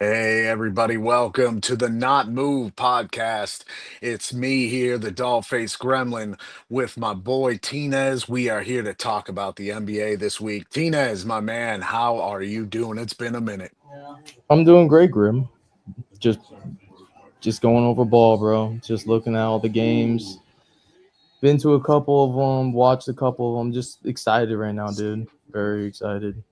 Hey, everybody, welcome to the Not Move podcast. It's me here, the doll faced gremlin, with my boy Tinez. We are here to talk about the NBA this week. Tinez, my man, how are you doing? It's been a minute. I'm doing great, Grim. Just just going over ball, bro. Just looking at all the games. Been to a couple of them, watched a couple of them. Just excited right now, dude. Very excited.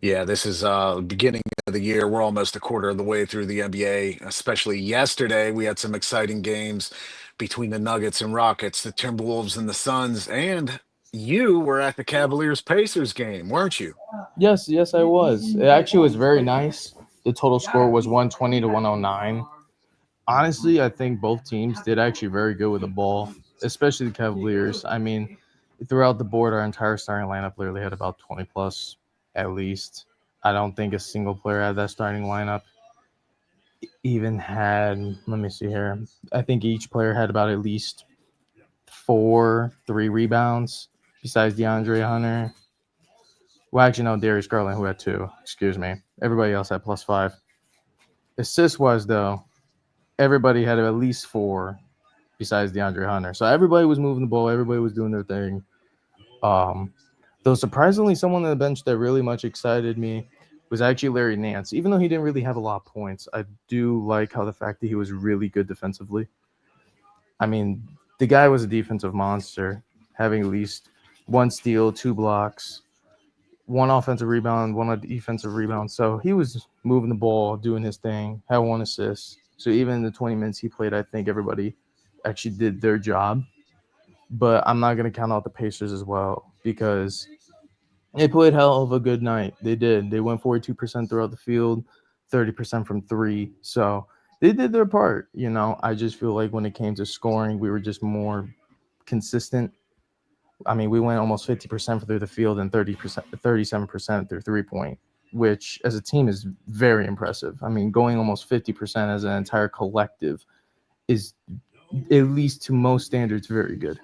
Yeah, this is the beginning of the year. We're almost a quarter of the way through the NBA, especially yesterday. We had some exciting games between the Nuggets and Rockets, the Timberwolves and the Suns, and you were at the Cavaliers Pacers game, weren't you? Yes, I was. It actually was very nice. The total score was 120 to 109. Honestly, I think both teams did actually very good with the ball, especially the Cavaliers. I mean, throughout the board, our entire starting lineup literally had about 20 plus at least. I don't think a single player had that starting lineup even had, let me see here. I think each player had about at least three rebounds besides DeAndre Hunter. Well, actually, no, Darius Garland, who had two. Excuse me. Everybody else had plus five. Assist wise, though, everybody had at least four besides DeAndre Hunter. So everybody was moving the ball. Everybody was doing their thing. Um, though surprisingly, someone on the bench that really much excited me was actually Larry Nance. Even though he didn't really have a lot of points, I do like how the fact that he was really good defensively. I mean, the guy was a defensive monster, having at least one steal, two blocks, one offensive rebound, one defensive rebound. So he was moving the ball, doing his thing, had one assist. So even in the 20 minutes he played, I think everybody actually did their job. But I'm not going to count out the Pacers as well because they played hell of a good night. They did. They went 42% throughout the field, 30% from three. So they did their part. I just feel like when it came to scoring, we were just more consistent. I mean, we went almost 50% through the field and 30%, 37% through 3 point, which as a team is very impressive. I mean, going almost 50% as an entire collective is, at least to most standards, very good.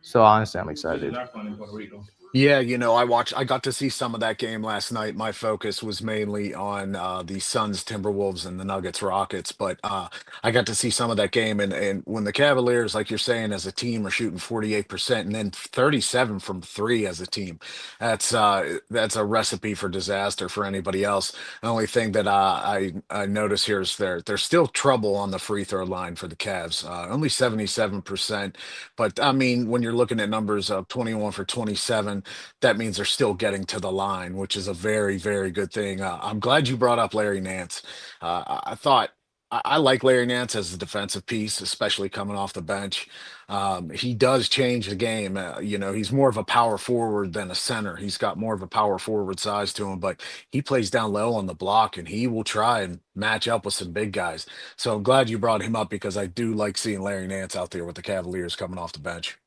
So honestly, I'm excited. Yeah, I got to see some of that game last night. My focus was mainly on the Suns, Timberwolves, and the Nuggets, Rockets. But I got to see some of that game, and when the Cavaliers, like you're saying, as a team, are shooting 48% and then 37 from three as a team, that's a recipe for disaster for anybody else. The only thing that I notice here is there's still trouble on the free throw line for the Cavs. Only 77%. But I mean, when you're looking at numbers of 21 for 27, that means they're still getting to the line, which is a very, very good thing. I'm glad you brought up Larry Nance. I thought I like Larry Nance as a defensive piece, especially coming off the bench. He does change the game. He's more of a power forward than a center. He's got more of a power forward size to him, but he plays down low on the block and he will try and match up with some big guys. So I'm glad you brought him up because I do like seeing Larry Nance out there with the Cavaliers coming off the bench.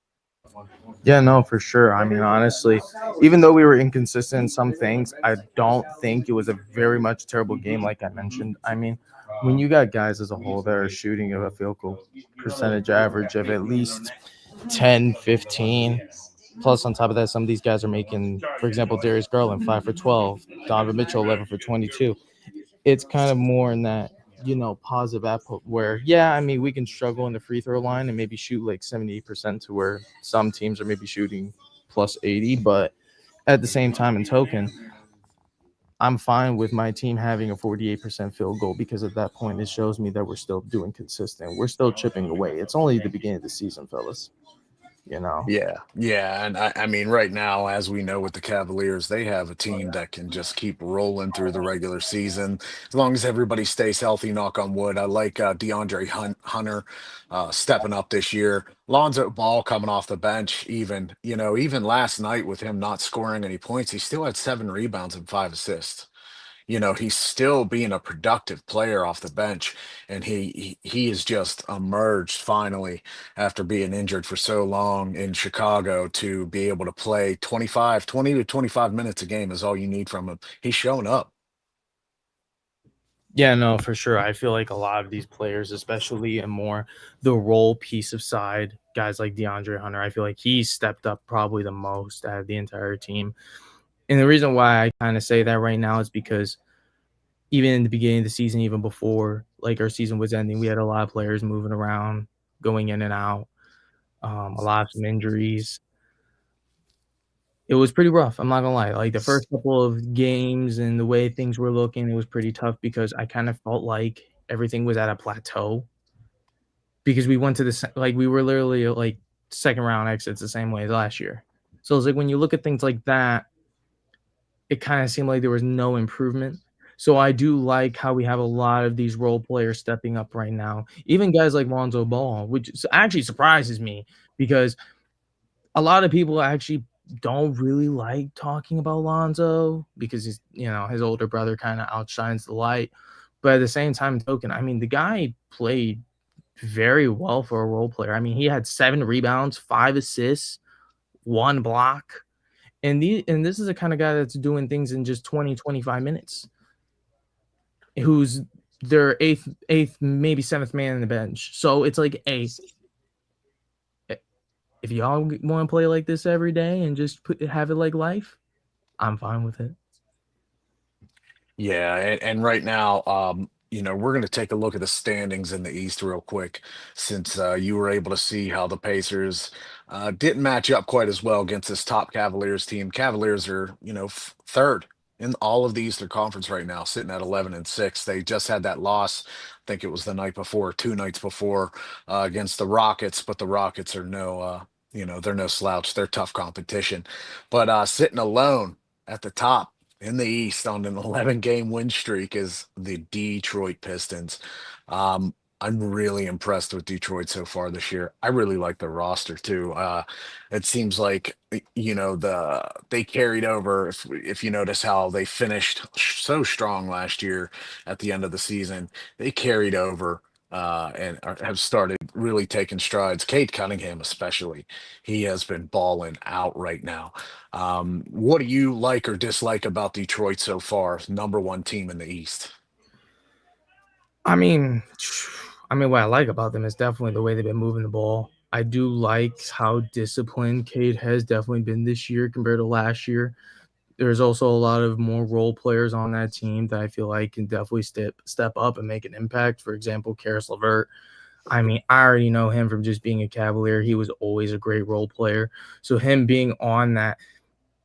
Yeah, no, for sure. I mean, honestly, even though we were inconsistent in some things, I don't think it was a very much terrible game, like I mentioned. I mean, when you got guys as a whole that are shooting of a field goal percentage average of at least 10, 15, plus on top of that, some of these guys are making, for example, Darius Garland 5 for 12, Donovan Mitchell 11 for 22. It's kind of more in that positive output where, yeah, I mean, we can struggle in the free throw line and maybe shoot like 78% to where some teams are maybe shooting plus 80, but at the same time and token, I'm fine with my team having a 48% field goal because at that point it shows me that we're still doing consistent, we're still chipping away. It's only the beginning of the season, fellas. you know Yeah, and I mean, right now, as we know with the Cavaliers, they have a team that can just keep rolling through the regular season as long as everybody stays healthy. Knock on wood. I like Hunter stepping up this year. Lonzo Ball coming off the bench, even last night with him not scoring any points, he still had 7 rebounds and 5 assists. He's still being a productive player off the bench, and he has just emerged finally after being injured for so long in Chicago to be able to play 20 to 25 minutes a game is all you need from him. He's showing up. Yeah, no, for sure. I feel like a lot of these players, especially in more the role piece of side, guys like DeAndre Hunter, I feel like he stepped up probably the most out of the entire team. And the reason why I kind of say that right now is because even in the beginning of the season, even before like our season was ending, we had a lot of players moving around, going in and out, a lot of some injuries. It was pretty rough, I'm not gonna lie. Like, the first couple of games and the way things were looking, it was pretty tough because I kind of felt like everything was at a plateau because we went to the se like, we were literally, like, second round exits the same way as last year. So it's like when you look at things like that, it kinda seemed like there was no improvement. So I do like how we have a lot of these role players stepping up right now. Even guys like Lonzo Ball, which actually surprises me because a lot of people actually don't really like talking about Lonzo because he's, his older brother kind of outshines the light. But at the same time token, I mean, the guy played very well for a role player. I mean, he had 7 rebounds, 5 assists, 1 block. And this is the kind of guy that's doing things in just 20, 25 minutes, who's their eighth, maybe seventh man in the bench. So it's like, hey, if y'all want to play like this every day and just have it like life, I'm fine with it. Yeah, and right now, we're going to take a look at the standings in the East real quick, since you were able to see how the Pacers didn't match up quite as well against this top Cavaliers team. Cavaliers are, third in all of the Eastern Conference right now, sitting at 11-6. They just had that loss. I think it was the night before, 2 nights before, against the Rockets, but the Rockets are they're no slouch. They're tough competition, but sitting alone at the top in the East on an 11-game win streak is the Detroit Pistons. Um, I'm really impressed with Detroit so far this year. I really like the roster too. It seems like they carried over. If you notice how they finished so strong last year at the end of the season, they carried over have started really taking strides. Cade Cunningham, especially, he has been balling out right now. What do you like or dislike about Detroit so far? Number one team in the East. I mean, what I like about them is definitely the way they've been moving the ball. I do like how disciplined Cade has definitely been this year compared to last year. There's also a lot of more role players on that team that I feel like can definitely step up and make an impact. For example, Karis LeVert. I mean, I already know him from just being a Cavalier. He was always a great role player. So him being on that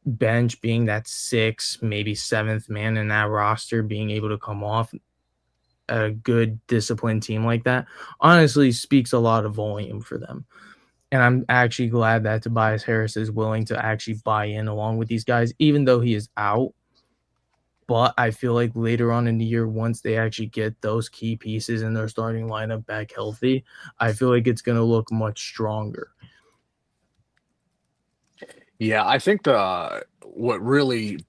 bench, being that sixth, maybe seventh man in that roster, being able to come off a good disciplined team like that honestly speaks a lot of volume for them. And I'm actually glad that Tobias Harris is willing to actually buy in along with these guys, even though he is out. But I feel like later on in the year, once they actually get those key pieces in their starting lineup back healthy, I feel like it's going to look much stronger. Yeah, I think the what really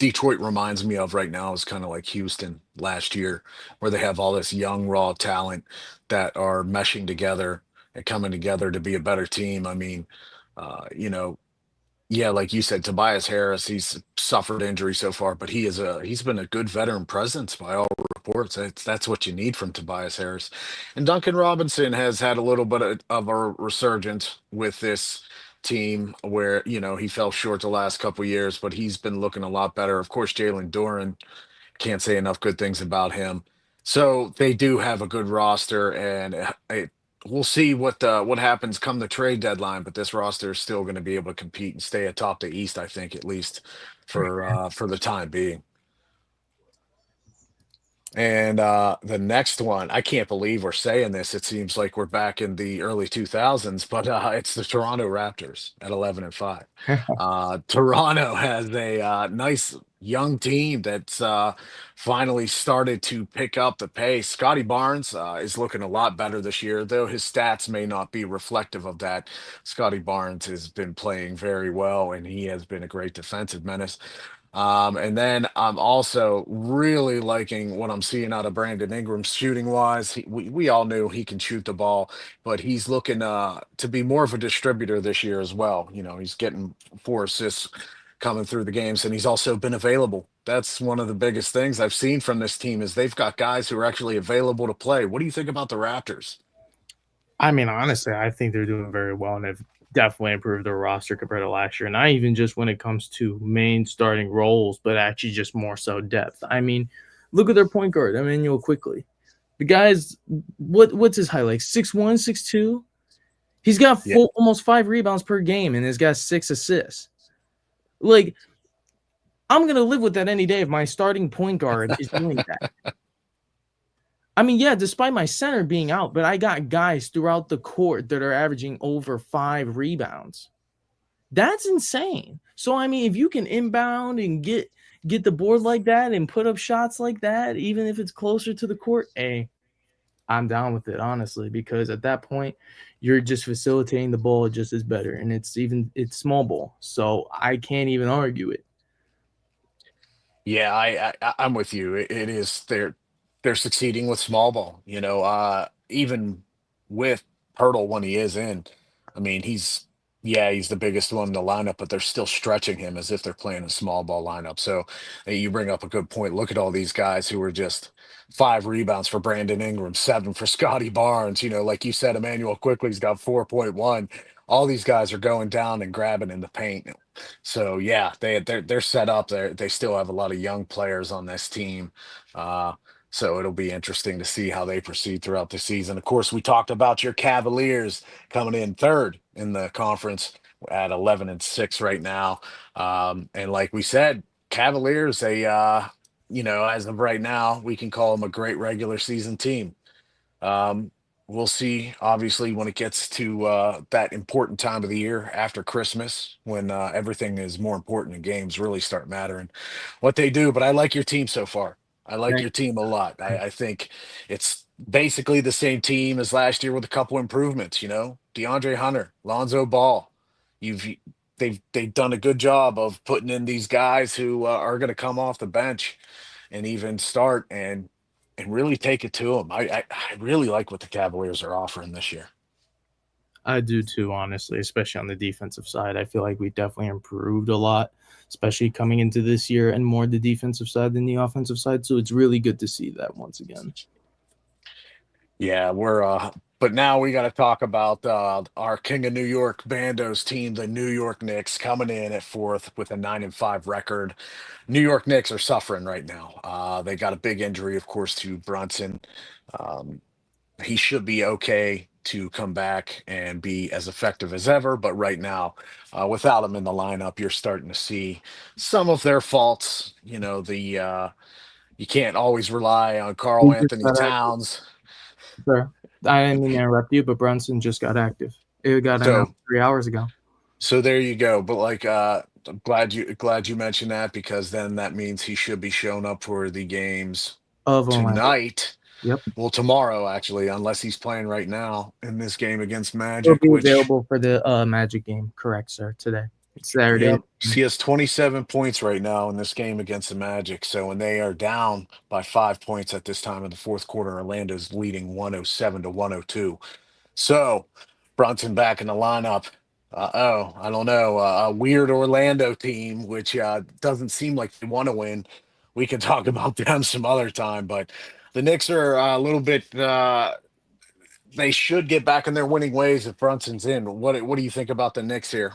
Detroit reminds me of right now is kind of like Houston last year, where they have all this young, raw talent that are meshing together and coming together to be a better team. I mean, you know, yeah, like you said, Tobias Harris, he's suffered injury so far, but he's been a good veteran presence by all reports. That's what you need from Tobias Harris. And Duncan Robinson has had a little bit of a resurgence with this team where, he fell short the last couple years, but he's been looking a lot better. Of course, Jalen Duran, can't say enough good things about him. So they do have a good roster, and we'll see what happens come the trade deadline. But this roster is still going to be able to compete and stay atop the East, I think, at least for the time being. And the next one, I can't believe we're saying this. It seems like we're back in the early 2000s, but it's the Toronto Raptors at 11-5. Toronto has a nice young team that's finally started to pick up the pace. Scotty Barnes is looking a lot better this year, though his stats may not be reflective of that. Scotty Barnes has been playing very well, and he has been a great defensive menace. And then I'm also really liking what I'm seeing out of Brandon Ingram shooting wise. We all knew he can shoot the ball, but he's looking to be more of a distributor this year as well. He's getting 4 assists coming through the games, and he's also been available. That's one of the biggest things I've seen from this team is they've got guys who are actually available to play. What do you think about the Raptors? I mean, honestly, I think they're doing very well and have definitely improved their roster compared to last year. Not even just when it comes to main starting roles, but actually just more so depth. I mean, Look at their point guard, Emmanuel Quickly. The guy's what's his height like 6'1", 6'2"? He's got Yeah. almost 5 rebounds per game, and he's got 6 assists. Like, I'm gonna live with that any day if my starting point guard is doing that. I mean, yeah, despite my center being out, but I got guys throughout the court that are averaging over 5 rebounds. That's insane. So I mean, if you can inbound and get the board like that and put up shots like that, even if it's closer to the court, hey, I'm down with it, honestly, because at that point, you're just facilitating the ball just as better, and it's small ball, so I can't even argue it. Yeah, I'm with you. It is they're succeeding with small ball. Even with Hurdle when he is in, I mean he's the biggest one in the lineup, but they're still stretching him as if they're playing a small ball lineup. So you bring up a good point. Look at all these guys who are just 5 rebounds for Brandon Ingram, 7 for Scotty Barnes. Like you said, Emmanuel Quickly's got 4.1. All these guys are going down and grabbing in the paint. So yeah, they're set up. They still have a lot of young players on this team. Uh, so it'll be interesting to see how they proceed throughout the season. Of course, we talked about your Cavaliers coming in third in the conference at 11-6 right now. And like we said, Cavaliers, as of right now, we can call them a great regular season team. Um, we'll see, obviously, when it gets to that important time of the year after Christmas, when everything is more important and games really start mattering, what they do. But I like your team so far. I like Thank your team a lot. I think it's basically the same team as last year with a couple improvements. DeAndre Hunter, Lonzo Ball. You've they've done a good job of putting in these guys who are going to come off the bench and even start and really take it to them. I really like what the Cavaliers are offering this year. I do too, honestly, especially on the defensive side. I feel like we definitely improved a lot, especially coming into this year, and more the defensive side than the offensive side. So it's really good to see that once again. Yeah, but now we got to talk about our King of New York Bandos team, the New York Knicks, coming in at fourth with a 9-5 record. New York Knicks are suffering right now. They got a big injury, of course, to Brunson. Um, he should be okay to come back and be as effective as ever. But right now, without him in the lineup, you're starting to see some of their faults. You can't always rely on He Carl just Anthony got active. Towns. Sure. I didn't mean to interrupt you, but Brunson just got active. It got announced So 3 hours ago. so there you go. But like I'm glad you mentioned that because then that means he should be showing up for the games Of Orlando. tonight. Yep. Well, tomorrow actually, unless he's playing right now in this game against He'll Magic, be which available for the Magic game. Correct, sir. Today. It's Saturday. yep, he has 27 points right now in this game against the Magic. So when they are down by 5 points at this time in the fourth quarter, Orlando's leading 107-102. So Brunson back in the lineup. I don't know. A weird Orlando team, which doesn't seem like they want to win. We can talk about them some other time, but the Knicks are a little bit. They should get back in their winning ways if Brunson's in. What do you think about the Knicks here?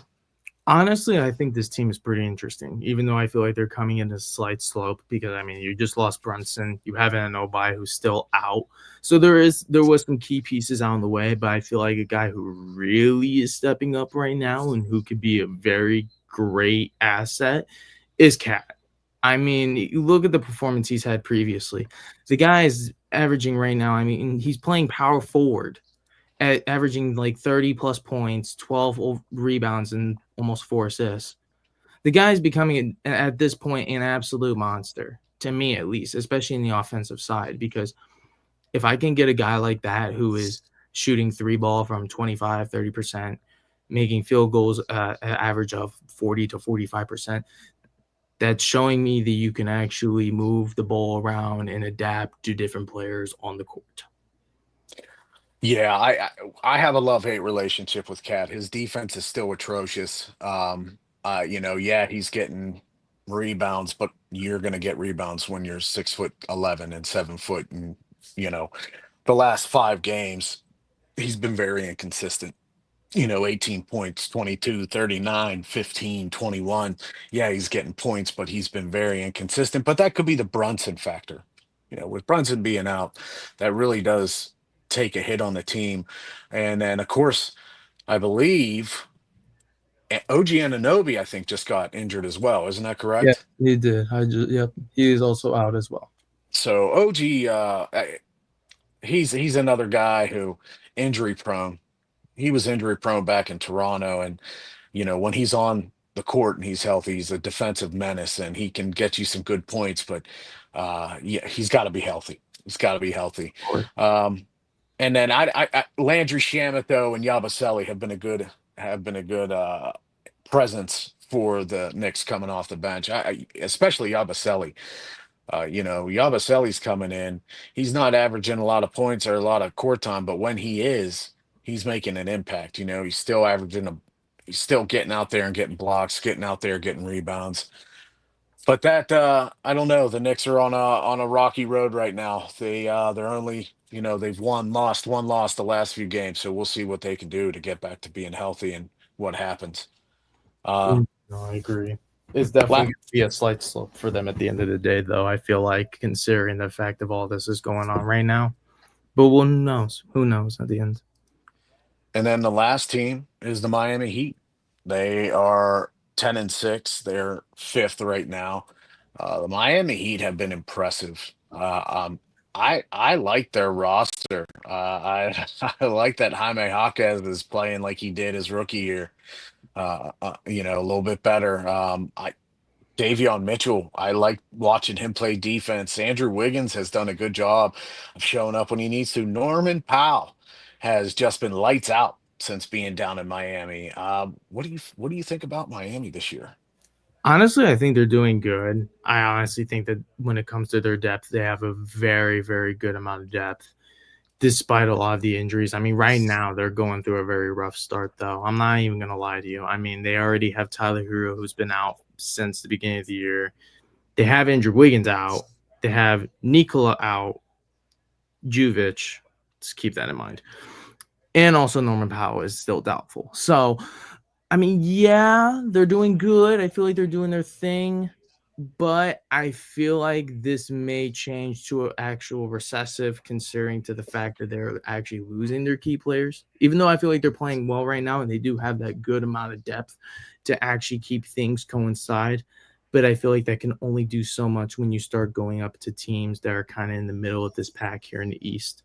Honestly, I think this team is pretty interesting, even though I feel like they're coming in a slight slope because I mean you just lost Brunson, you have an Obi who's still out. So there was some key pieces on the way, but I feel like a guy who really is stepping up right now and who could be a very great asset is Cat. I mean, you look at the performance he's had previously. The guy is averaging right now, I mean, he's playing power forward at averaging like 30 plus points, 12 rebounds, and almost 4 assists. The guy's becoming, at this point, an absolute monster, to me at least, especially in the offensive side. Because if I can get a guy like that who is shooting three ball from 25, 30%, making field goals an average of 40 to 45%, that's showing me that you can actually move the ball around and adapt to different players on the court. Yeah, I have a love-hate relationship with Cat. His defense is still atrocious. Yeah, he's getting rebounds, but you're gonna get rebounds when you're 6'11" and 7 foot. And you know, the last 5 games, he's been very inconsistent. 18 points, 22, 39, 15, 21. Yeah, he's getting points, but he's been very inconsistent. But that could be the Brunson factor. with Brunson being out, that really does take a hit on the team. And then, of course, I believe OG Anunoby, I think, just got injured as well. Isn't that Yeah, correct? he did. Yep, he is also out as well. So OG, he's another guy who injury prone. He was injury prone back in Toronto, and when he's on the court and he's healthy, he's a defensive menace and he can get you some good points. But yeah, he's got to be healthy. He's got to be healthy. Of course. Um, and then Landry Shamet though and Yabusele have been a good presence for the Knicks coming off the bench. Especially Yabusele. Yabusele's coming in. He's not averaging a lot of points or a lot of court time, but when he is, he's making an impact. He's still getting out there and getting blocks, getting out there, getting rebounds. But that I don't know. The Knicks are on a rocky road right now. They're only they've one lost the last few games. So we'll see what they can do to get back to being healthy and what happens. Uh, No, I agree. It's definitely la- going to be a slight slope for them at the end of the day, though. I feel like, considering the fact of all this is going on right now. But who knows? Who knows at the end? and then the last team is the Miami Heat. They are 10-6. They're fifth right now. The Miami Heat have been impressive. I like their roster. I like that Jaime Jaquez is playing like he did his rookie year. A little bit better. Davion Mitchell, I like watching him play defense. Andrew Wiggins has done a good job of showing up when he needs to. Norman Powell has just been lights out since being down in Miami. What do you think about Miami this year? Honestly, I think they're doing good. I honestly think that when it comes to their depth, they have a very, very good amount of depth, despite a lot of the injuries. I mean, right now they're going through a very rough start, though. I'm not even going to lie to you. I mean, they already have Tyler Hero, who's been out since the beginning of the year. They have Andrew Wiggins out. They have Nikola out. Juvic, let's keep that in mind. And also Norman Powell is still doubtful. So, I mean, yeah, they're doing good. I feel like they're doing their thing, but I feel like this may change to an actual recessive, considering to the fact that they're actually losing their key players. Even though I feel like they're playing well right now and they do have that good amount of depth to actually keep things coincide. But I feel like that can only do so much when you start going up to teams that are kind of in the middle of this pack here in the East.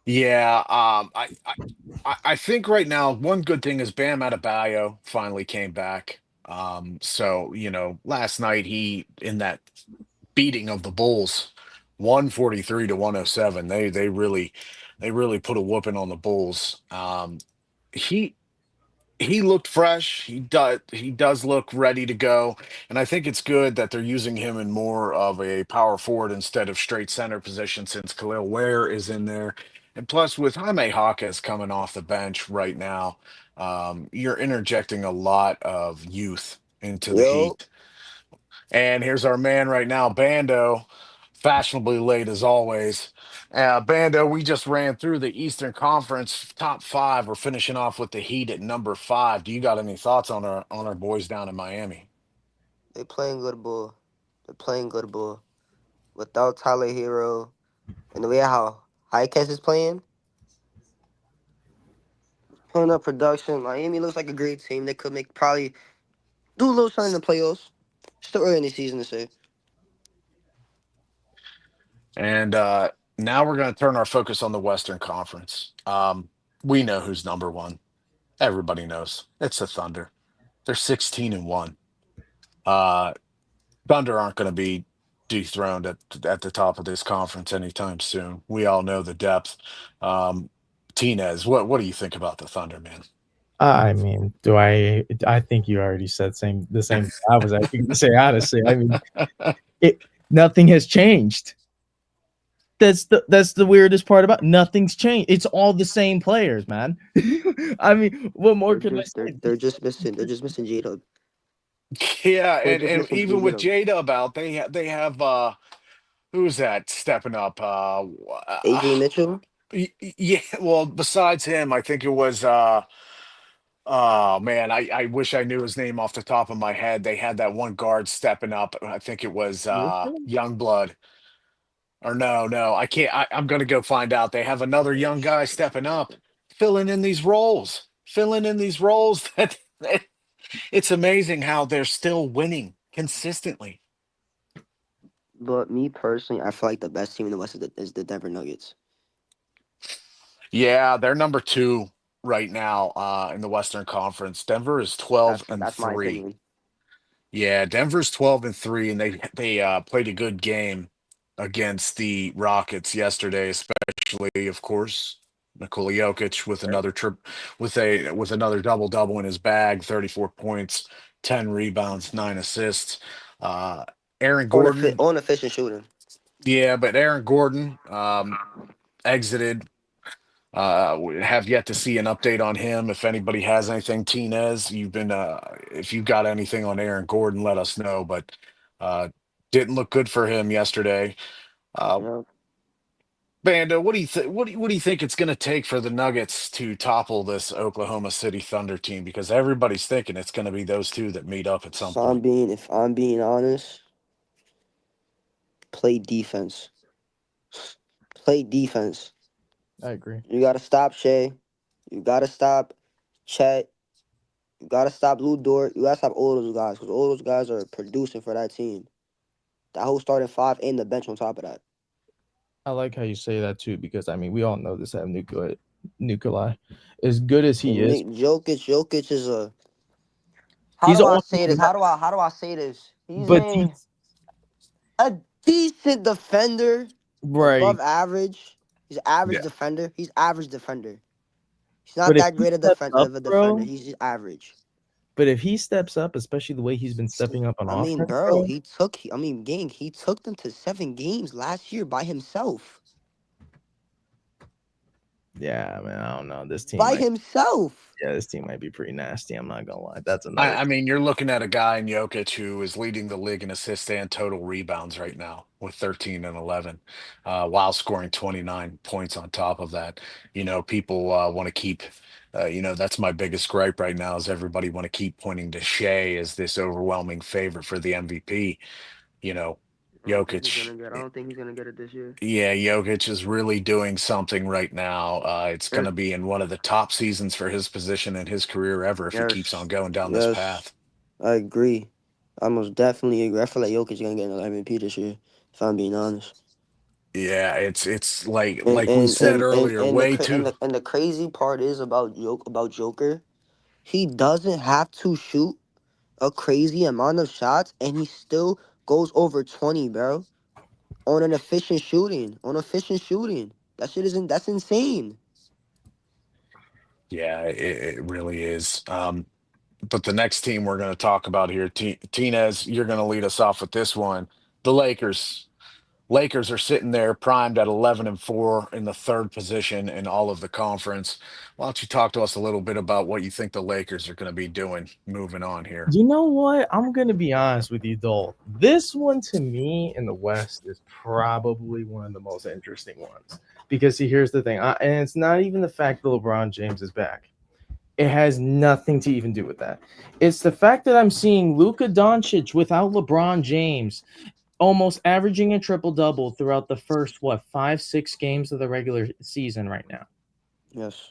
Yeah, I think right now one good thing is Bam Adebayo finally came back. So last night he in that beating of the Bulls, 143 to 107. They really put a whooping on the Bulls. He he looked fresh. He does look ready to go, and I think it's good that they're using him in more of a power forward instead of straight center position since Khalil Ware is in there. And plus, with Jaime Jaquez coming off the bench right now, you're interjecting a lot of youth into the Yo, Heat. And here's our man right now, Bando, fashionably late as always. Bando, we just ran through the Eastern Conference top five. We're finishing off with the Heat at number five. Do you got any thoughts on our boys down in Miami? they playing good ball. They're playing good ball. Without Tyler Hero and the way how Highcast is putting up production. Miami looks like a great team. They could make probably do a little something in the playoffs. Still early in the season to say. And now we're going to turn our focus on the Western Conference. We know who's number one. Everybody knows it's the Thunder. They're 16-1. Uh, Thunder aren't going to be dethroned at the top of this conference anytime soon. We all know the depth. Um, Tinez, what do you think about the Thunder, man? I mean, do I? I think you already said the same. I was actually going to say honestly. I mean, nothing has changed. That's the weirdest part about nothing's changed. It's all the same players, man. I mean, what more They're could I just they're, say? they're just missing they're just missing J Dub. Yeah, They're and, just and missing even J with Dub. Jada about they have who's that stepping up? AJ Mitchell, Yeah, well, besides him, I think it was Oh man, I wish I knew his name off the top of my head. They had that one guard stepping up. I think it was Houston? Youngblood. Or no, I can't. I'm gonna go find out. They have another young guy stepping up, filling in these roles. That it's amazing how they're still winning consistently. But me personally, I feel like the best team in the West is the Denver Nuggets. Yeah, they're number two right now in the Western Conference. Denver is 12 and That's my 3. opinion. Yeah, Denver's 12 and 3, and they played a good game against the Rockets yesterday, especially, of course, Nikola Jokic with another trip with another double double in his bag, 34 points, 10 rebounds, 9 assists. Uh Aaron Gordon, On efficient shooting. yeah, but Aaron Gordon exited. We have yet to see an update on him. If anybody has anything, Tinez, if you've got anything on Aaron Gordon, let us know. But uh, didn't look good for him yesterday. Uh, Yeah. Bando, what do you think? What do you think it's going to take for the Nuggets to topple this Oklahoma City Thunder team? Because everybody's thinking it's going to be those two that meet up at some So point. if I'm being honest, play defense. Play defense. I agree. You gotta stop Shea. You gotta stop Chet. You gotta stop Lou Dort. You gotta stop all those guys because all those guys are producing for that team. That whole starting five and the bench on top of that. I like how you say that too, because I mean we all know this have Nikolai. As good as he And is, Jokic is a. How he's do the I only say this? one that- How do I say this? He's but he's a decent defender, right. above average. He's average Yeah. defender. He's average defender. He's not But if that he great steps up, of a defender. bro, He's just average. but if he steps up, especially the way he's been stepping up on I mean, offense, bro, bro. gang, he took them to 7 games last year by himself. Yeah, man, I don't know. This team By might, himself. yeah, this team might be pretty nasty. I'm not gonna lie. That's I, another. I mean, you're looking at a guy in Jokic who is leading the league in assists and total rebounds right now with 13 and 11, while scoring 29 points on top of that. People want to keep, that's my biggest gripe right now is everybody want to keep pointing to Shea as this overwhelming favorite for the MVP. You know, Jokic. I don't think he's gonna get it this year. Yeah, Jokic is really doing something right now. It's going Yes, to be in one of the top seasons for his position in his career ever if he keeps on yes, going down this yes. path. I agree. I most definitely agree. I feel like Jokic is gonna get another MVP this year. If I'm being honest. Yeah, it's like we said earlier, way too. And the crazy part is about Joker. He doesn't have to shoot a crazy amount of shots, and he still goes over 20, bro. On an efficient shooting. On efficient shooting. That's insane. Yeah, it really is. But the next team we're going to talk about here, Tinez, you're going to lead us off with this one. The Lakers. Lakers are sitting there primed at 11 and 4 in the third position in all of the conference. Why don't you talk to us a little bit about what you think the Lakers are going to be doing moving on here? You know what? I'm gonna be honest with you, Dole. This one to me in the West is probably one of the most interesting ones because see, here's the thing, and it's not even the fact that LeBron James is back. It has nothing to even do with that. It's the fact that I'm seeing Luka Doncic without LeBron James almost averaging a triple double throughout the first 5-6 games of the regular season right now. Yes.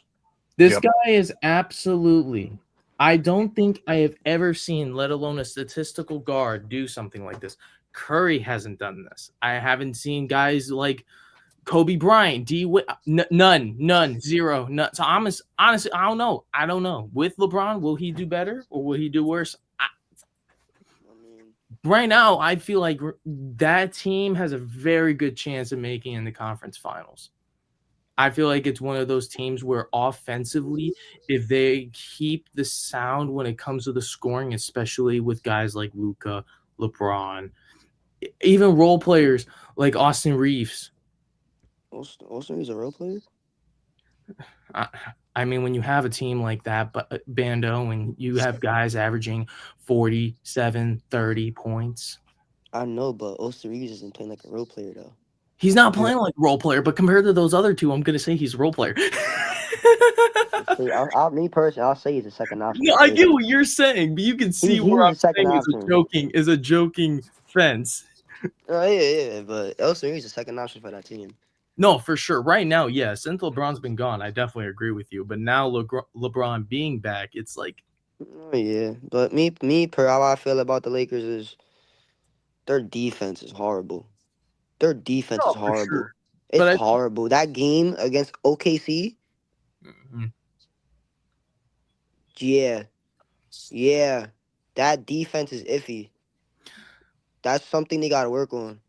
This Yep. guy is absolutely. I don't think I have ever seen, let alone a statistical guard, do something like this. Curry hasn't done this. I haven't seen guys like Kobe Bryant, none, zero, none. So honestly, I don't know. With LeBron, will he do better or will he do worse? I mean, Right now, I feel like that team has a very good chance of making in the conference finals. I feel like it's one of those teams where offensively, if they keep the sound when it comes to the scoring, especially with guys like Luka, LeBron, even role players like Austin Reeves. Austin is a real player? I mean, when you have a team like that, but Bando, and you have guys averaging 47, 30 points. I know, but Austin Reeves isn't playing like a real player though. He's not playing like a role player, but compared to those other two, I'm going to say he's a role player. Me personally, I'll say he's a second option No, for the I get Lakers. what you're saying, but you can see where He's I'm a second saying option. is a joking fence. Oh yeah, but Elson Reed's a second option for that team. No, for sure. Right now, yeah, since LeBron's been gone, I definitely agree with you. But now LeBron being back, it's like Oh yeah, but me per how I feel about the Lakers is their defense is horrible. Their defense is no, for sure. horrible. It's But I horrible. That game against OKC, Mhm. yeah, yeah, that defense is iffy. That's something they got to work on.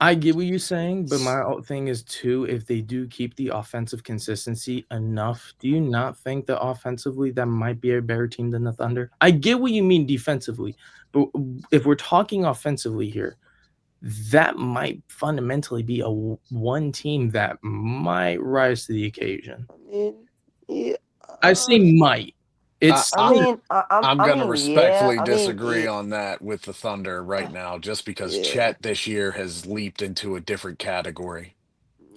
I get what you're saying, but my thing is too, if they do keep the offensive consistency enough, do you not think that offensively that might be a better team than the Thunder? I get what you mean defensively, but if we're talking offensively here, that might fundamentally be one team that might rise to the occasion. I mean, yeah. I say might. It's I still mean, I'm I going to mean, yeah. respectfully I mean, disagree on that with the Thunder right now, just because yeah. Chet this year has leaped into a different category.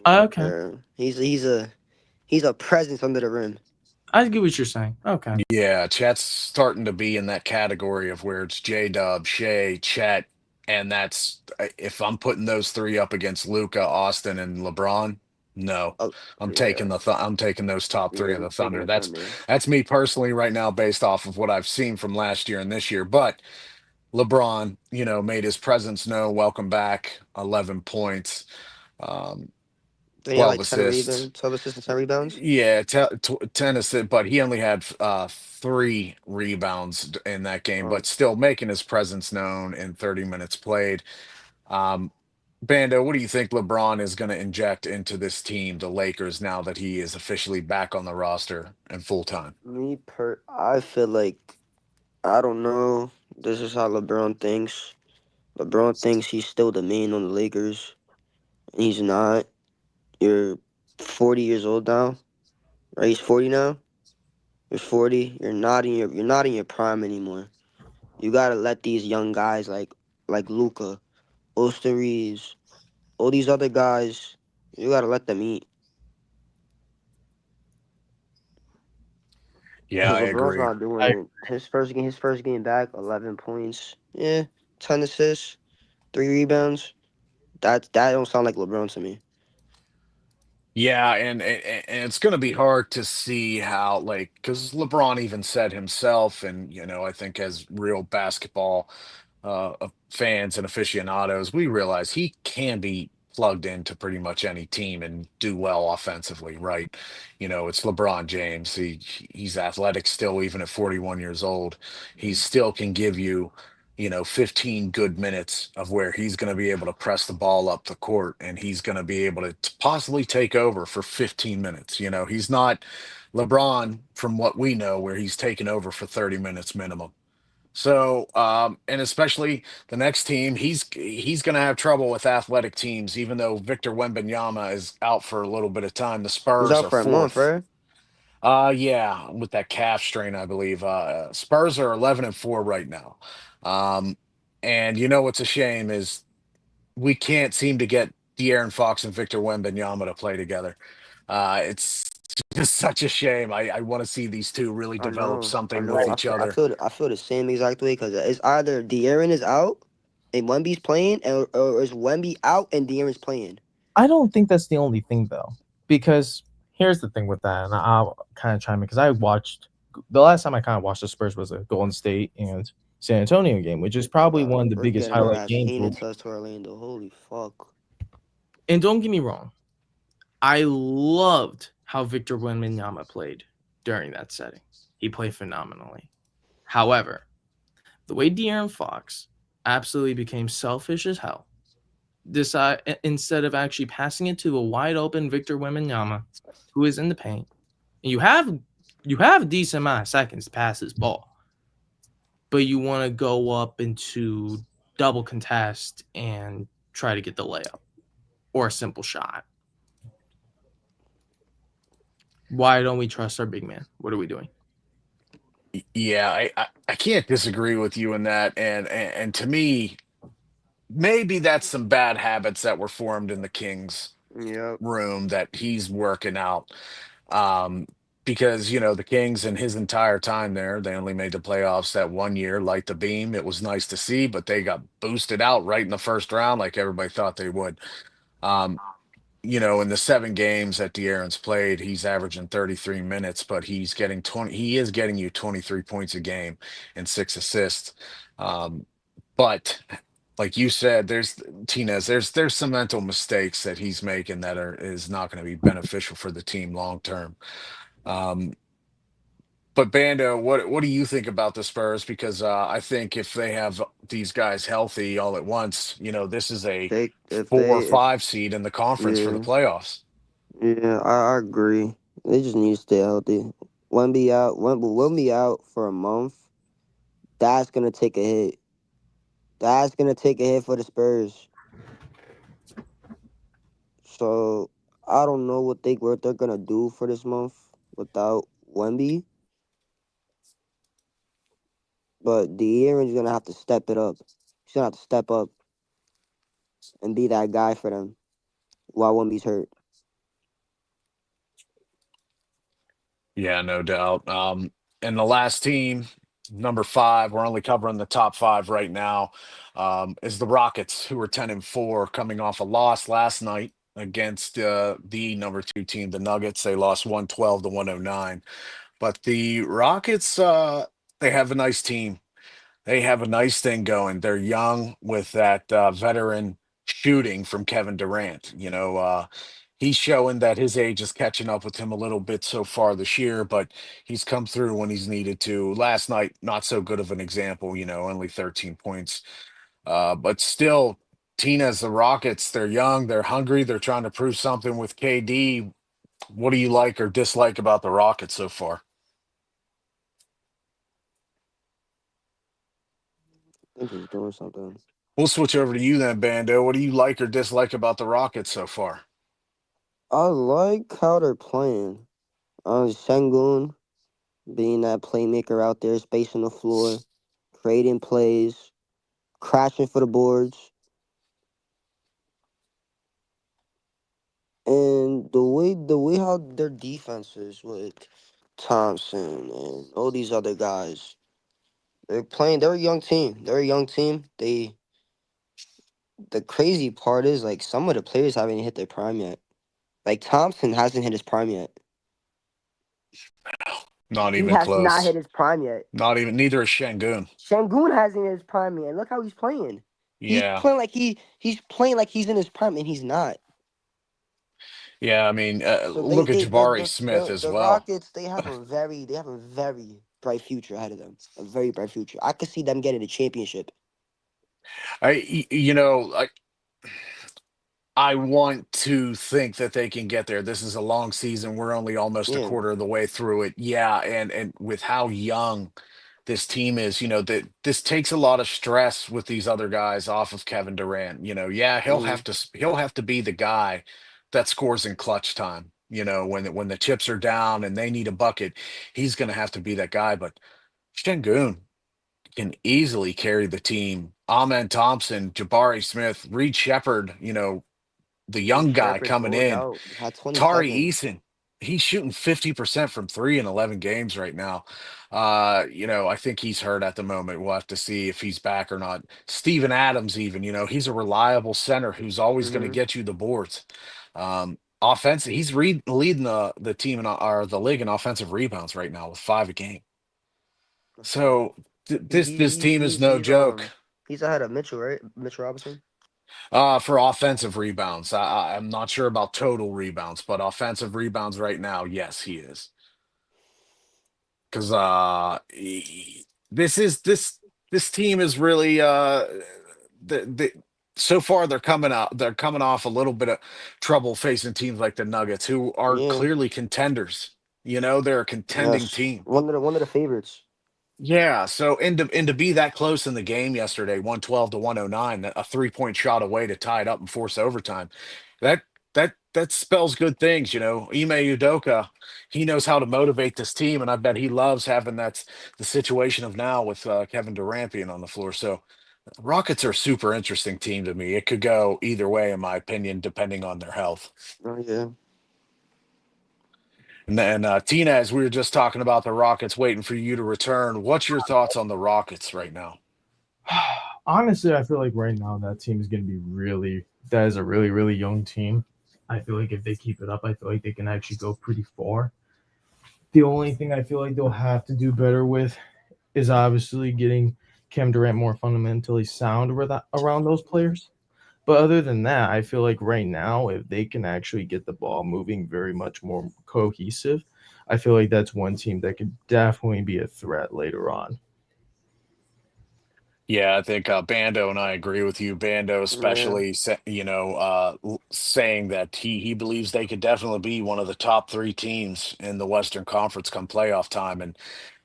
okay. He's a presence under the rim. I get what you're saying. Okay. Yeah, Chet's starting to be in that category of where it's J Dub, Shea, Chet, and that's if I'm putting those three up against Luca, Austin, and LeBron. No, Oh, I'm yeah, taking I'm taking those top three yeah. of I'm the taking Thunder. the Thunder. That's me personally right now, based off of what I've seen from last year and this year. But LeBron, made his presence known. Welcome back. 11 points, um, Then he had 12 like 10 assists. rebounds, 12 assists, and 10 rebounds. Yeah, 10 assists, but he only had 3 rebounds in that game, Oh, but still making his presence known in 30 minutes played. Um, Bando, what do you think LeBron is going to inject into this team, the Lakers, now that he is officially back on the roster and full time? I feel like I don't know. This is how LeBron thinks. LeBron thinks he's still the man on the Lakers. He's not. You're 40 years old now, right? He's 40 now. You're 40. You're not in your prime anymore. You gotta let these young guys like Luca, Austin Reeves, all these other guys. You gotta let them eat. Yeah, Cause I LeBron's agree. not doing it. His first game back, 11 points. Yeah, 10 assists, 3 rebounds. That don't sound like LeBron to me. Yeah, and it's going to be hard to see how, like, because LeBron even said himself, and I think as real basketball fans and aficionados, we realize he can be plugged into pretty much any team and do well offensively, right? It's LeBron James. He's athletic still, even at 41 years old. He still can give you, 15 good minutes of where he's going to be able to press the ball up the court, and he's going to be able to possibly take over for 15 minutes. He's not LeBron from what we know, where he's taken over for 30 minutes minimum. So, and especially the next team, he's going to have trouble with athletic teams, even though Victor Wembanyama is out for a little bit of time. The He's Spurs out are for a month, fourth. right? Yeah, with that calf strain, I believe. Spurs are 11-4 right now. Um, and what's a shame is we can't seem to get De'Aaron Fox and Victor Wembanyama to play together. It's just such a shame. I want to see these two really develop I something with know. each other. I feel the same exact way because it's either De'Aaron is out and Wemby's playing, or is Wemby out and De'Aaron's playing. I don't think that's the only thing though, because here's the thing with that, and I'll kind of chime in because I watched the last time I kind of watched the Spurs was a Golden State and San Antonio game, which is probably one of the We're biggest getting our highlight ass games. handed to us to Orlando. Holy fuck. And don't get me wrong, I loved how Victor Wembanyama played during that setting. He played phenomenally. However, the way De'Aaron Fox absolutely became selfish as hell, decide instead of actually passing it to a wide open Victor Wembanyama, who is in the paint, and you have a decent amount of seconds to pass this ball, but you want to go up into double contest and try to get the layup or a simple shot. Why don't we trust our big man? What are we doing? Yeah, I can't disagree with you in that. And to me, maybe that's some bad habits that were formed in the Kings Yep. room that he's working out. Um, because the Kings in his entire time there, they only made the playoffs that 1 year, light the beam. It was nice to see, but they got boosted out right in the first round, like everybody thought they would. Um, in the 7 games that De'Aaron's played, he's averaging 33 minutes, but he's getting 20. He is getting you 23 points a game and 6 assists. Um, but like you said, there's Tinez. There's some mental mistakes that he's making that is not going to be beneficial for the team long term. Um, but Bando, what do you think about the Spurs? Because I think if they have these guys healthy all at once, this is a They if 4 or 5 seed in the conference for the yeah, playoffs. yeah, I agree. They just need to stay healthy. Wemby out for a month. That's gonna take a hit. That's gonna take a hit for the Spurs. So I don't know what they're gonna do for this month without Wemby, but De'Aaron's gonna have to step it up. He's gonna have to step up and be that guy for them while Wemby's hurt. Yeah, no doubt. And the last team, number 5, we're only covering the top 5 right now, is the Rockets, who were 10-4, coming off a loss last night against the number 2 team, the Nuggets. They lost 112 to 109. But the Rockets, they have a nice team. They have a nice thing going. They're young with that veteran shooting from Kevin Durant. He's showing that his age is catching up with him a little bit so far this year, but he's come through when he's needed to. Last night, not so good of an example, only 13 points. But still, Tina's the Rockets, they're young, they're hungry, they're trying to prove something with KD. What do you like or dislike about the Rockets so far? I think he's doing something. We'll switch over to you then, Bando. What do you like or dislike about the Rockets so far? I like how they're playing. Sengun being that playmaker out there, spacing the floor, creating plays, crashing for the boards, and the way how their defense is with Thompson and all these other guys. They're playing. They're a young team. They're a young team. The crazy part is like some of the players haven't hit their prime yet. Like Thompson hasn't hit his prime yet. Not He even has not hit close. his prime yet. Not even, neither is Shangoon. Shangun hasn't hit his prime yet. Look how he's playing. He's Yeah. playing like he's playing like he's in his prime, and he's not. Yeah. I mean, So look at Jabari Smith as the well. Rockets they have a very bright future ahead of them. A very bright future. I could see them getting a championship. I want to think that they can get there. This is a long season. We're only almost a Yeah. quarter of the way through it. Yeah, and with how young this team is, that this takes a lot of stress with these other guys off of Kevin Durant. Yeah, Hmm. he'll have to be the guy that scores in clutch time. When the chips are down and they need a bucket, he's going to have to be that guy. But Şengün can easily carry the team. Amen Thompson, Jabari Smith, Reed Shepard, the Reed young guy Shepard coming balling in. out. Had Tari 27. Eason, he's shooting 50% from 3 in 11 games right now. I think he's hurt at the moment. We'll have to see if he's back or not. Steven Adams, even, he's a reliable center who's always going to Hmm. get you the boards. Offensive, he's leading the team or the league in offensive rebounds right now with 5 a game. So this team is no joke. He's ahead of Mitchell, right? Mitchell Robinson. For offensive rebounds, I'm not sure about total rebounds, but offensive rebounds right now, yes, he is. Because this team is really the so far they're coming off a little bit of trouble facing teams like the Nuggets, who are Yeah. clearly contenders. They're a contending Yes. team. One of the favorites. Yeah, so and to be that close in the game yesterday, 112 to 109, a 3-point shot away to tie it up and force overtime. That that spells good things. Ime Udoka, he knows how to motivate this team, and I bet he loves having that's the situation of now with Kevin Durant being on the floor. So Rockets are a super interesting team to me. It could go either way, in my opinion, depending on their health. Oh yeah. And then Tina, as we were just talking about the Rockets waiting for you to return, what's your thoughts on the Rockets right now? Honestly, I feel like right now that team is going to be that is a really, really young team. I feel like if they keep it up, I feel like they can actually go pretty far. The only thing I feel like they'll have to do better with is obviously getting Kevin Durant more fundamentally sound around those players. But other than that, I feel like right now, if they can actually get the ball moving very much more cohesive, I feel like that's one team that could definitely be a threat later on. Yeah, I think Bando and I agree with you. Bando, Yeah. especially, saying that he believes they could definitely be one of the top three teams in the Western Conference come playoff time. And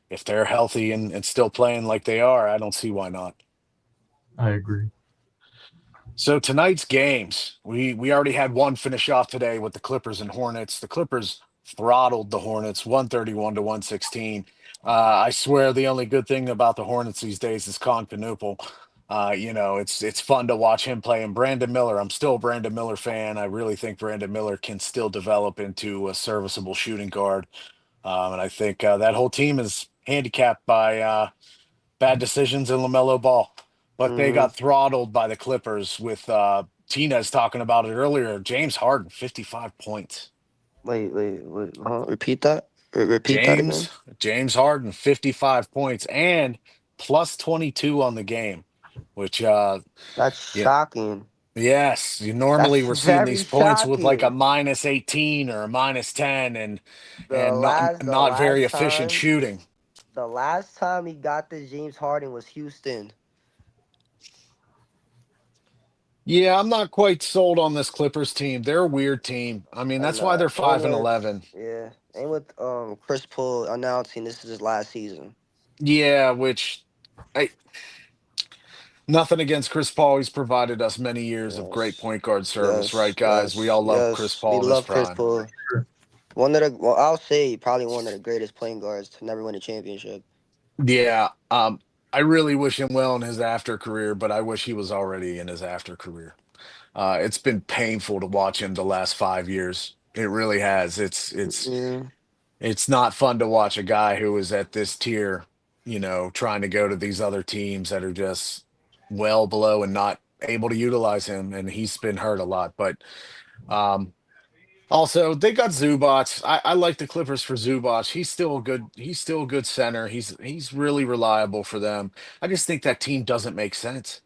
if they're healthy and still playing like they are, I don't see why not. I agree. So tonight's games, we already had one finish off today with the Clippers and Hornets. The Clippers throttled the Hornets 131 to 116. I swear the only good thing about the Hornets these days is Con Canoopel. It's fun to watch him play. And Brandon Miller, I'm still a Brandon Miller fan. I really think Brandon Miller can still develop into a serviceable shooting guard. And I think that whole team is handicapped by bad decisions in LaMelo Ball. But they Mm-hmm. got throttled by the Clippers with Tinez talking about it earlier. James Harden, 55 points. Wait. Huh? Repeat that. Repeat that again. James James Harden, 55 points and plus 22 on the game, which That's yeah, shocking. yes, you normally That's we're seeing very these points with like a shocking. minus 18 or a minus 10 The and last the not very last efficient time shooting. the last time he got this James Harden was Houston. Yeah, I'm not quite sold on this Clippers team. They're a weird team. I mean, that's And why they're and 5 and with 11. yeah, and with Chris Paul announcing this is his last season. Yeah, which I nothing against Chris Paul. He's provided us many years of great Yes. point guard service, right, Yes, guys? We yes, all love Chris yes. We Paul in his love Chris prime. Paul. One of the well, I'll say probably one of the greatest playing guards to never win a championship. Yeah, I really wish him well in his after career, but I wish he was already in his after career. It's been painful to watch him the last 5 years. It really has. Yeah. It's not fun to watch a guy who is at this tier, trying to go to these other teams that are just well below and not able to utilize him. And he's been hurt a lot. But um, also they got Zubats. I like the Clippers for Zubats. He's still a good center. He's really reliable for them. I just think that team doesn't make sense.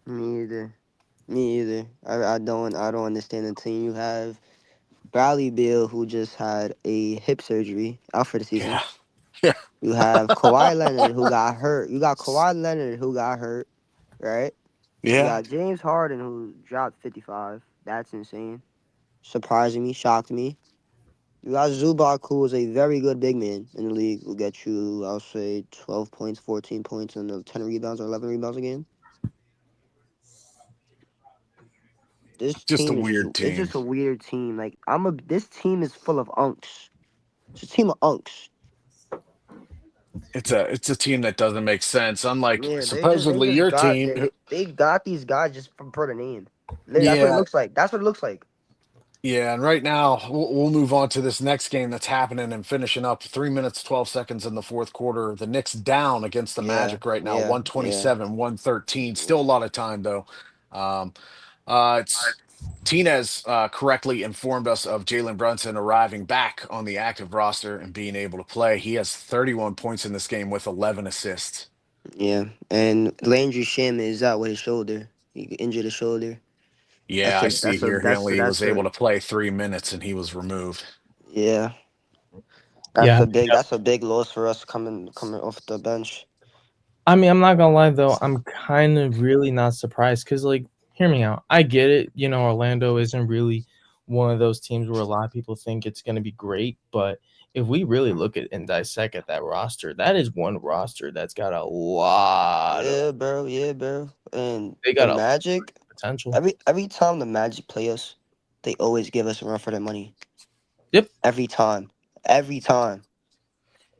Me either. Me either. I don't understand the team you have. Bradley Beal, who just had a hip surgery, out for the season. Yeah. Yeah. You have Kawhi Leonard, who got hurt. You got Kawhi Leonard, who got hurt, right? You Yeah. got James Harden, who dropped 55. That's insane. Surprising me, shocked me. You got Zubac, who is a very good big man in the league. Will get you, I'll say, 12 points, 14 points, and 10 rebounds or 11 rebounds a game. This Just a team is just, weird it's team. just a weird team. Like, this team is full of unks. It's a team of unks. It's a team that doesn't make sense. Unlike Yeah, they supposedly just your got team, they got these guys just for the name. That's what it yeah, looks like. That's what it looks like. yeah. And right now, we'll move on to this next game that's happening and finishing up 3 minutes, 12 seconds in the fourth quarter. The Knicks down against the Yeah, Magic right now, yeah, yeah. 127, 113. Still a lot of time, though. Um, it's Tinez correctly informed us of Jalen Brunson arriving back on the active roster and being able to play. He has 31 points in this game with 11 assists. Yeah, and Landry Shaman is out with his shoulder. He injured his shoulder. Yeah, I see here he only was That's a able to play 3 minutes and he was removed. yeah. Yeah. That's a big loss for us coming off the bench. I mean, I'm not gonna lie though, I'm kind of really not surprised because, like, hear me out. I get it. Orlando isn't really one of those teams where a lot of people think it's gonna be great, but if we really look at and dissect at that roster, that is one roster that's got a lot of Yeah, bro. And they the got a lot Magic, of potential. every time the Magic play us, they always give us a run for their money. Yep. Every time. Every time.